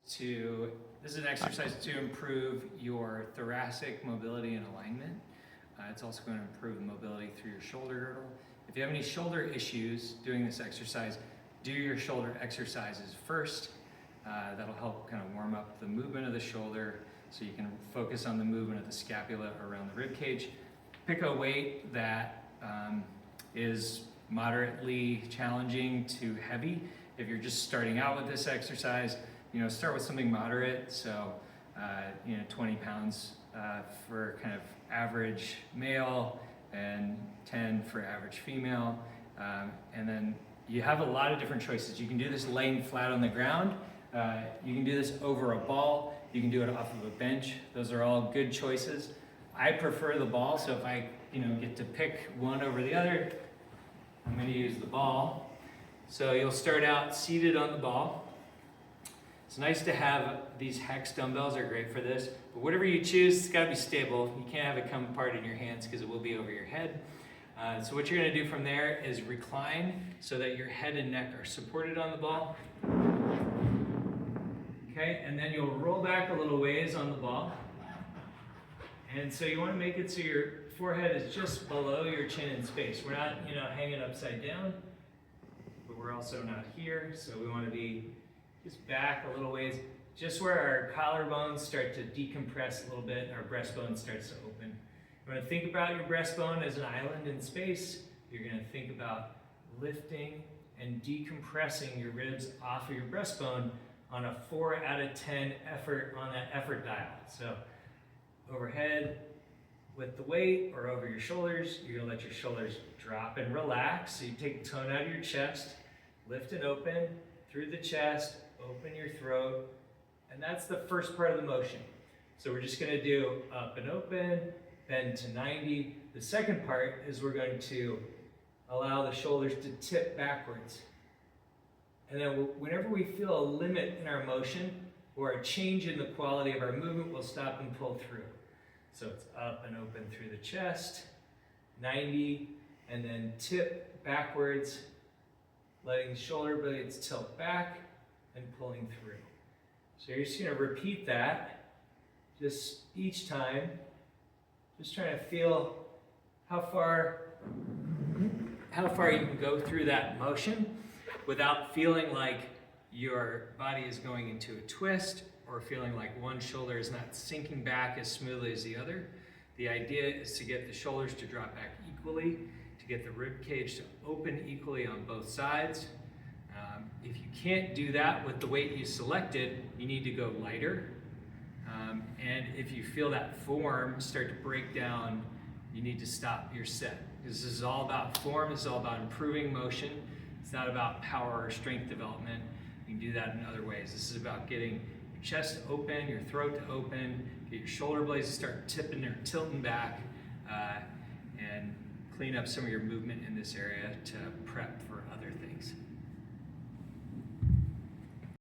This is an exercise to improve your thoracic mobility and alignment. It's also going to improve the mobility through your shoulder girdle. If you have any shoulder issues doing this exercise, do your shoulder exercises first. That'll help kind of warm up the movement of the shoulder so you can focus on the movement of the scapula around the rib cage. Pick a weight that is moderately challenging to heavy. If you're just starting out with this exercise, start with something moderate. So, 20 pounds for kind of average male and 10 for average female. And then you have a lot of different choices. You can do this laying flat on the ground. You can do this over a ball. You can do it off of a bench. Those are all good choices. I prefer the ball, so if I get to pick one over the other, I'm going to use the ball. So you'll start out seated on the ball. It's nice to have these hex dumbbells, are great for this, but whatever you choose, it's got to be stable. You can't have it come apart in your hands because it will be over your head. So what you're going to do from there is recline so that your head and neck are supported on the ball. Okay, and then you'll roll back a little ways on the ball. And so you want to make it so your forehead is just below your chin in space. We're not, hanging upside down, but we're also not here. So we want to be just back a little ways, just where our collarbones start to decompress a little bit, our breastbone starts to open. You want to think about your breastbone as an island in space. You're going to think about lifting and decompressing your ribs off of your breastbone on a 4 out of 10 effort on that effort dial. So overhead with the weight or over your shoulders, you're going to let your shoulders drop and relax. So you take the tone out of your chest, lift and open through the chest, open your throat, and that's the first part of the motion. So we're just going to do up and open, bend to 90. The second part is we're going to allow the shoulders to tip backwards. And then whenever we feel a limit in our motion or a change in the quality of our movement, we'll stop and pull through. So it's up and open through the chest, 90, and then tip backwards, letting the shoulder blades tilt back and pulling through. So you're just going to repeat that just each time, just trying to feel how far you can go through that motion without feeling like your body is going into a twist or feeling like one shoulder is not sinking back as smoothly as the other. The idea is to get the shoulders to drop back equally, to get the rib cage to open equally on both sides. If you can't do that with the weight you selected, you need to go lighter. And if you feel that form start to break down, you need to stop your set. This is all about form, this is all about improving motion. It's not about power or strength development. You can do that in other ways. This is about getting your chest to open, your throat to open, get your shoulder blades to start tipping or tilting back, and clean up some of your movement in this area to prep for other things.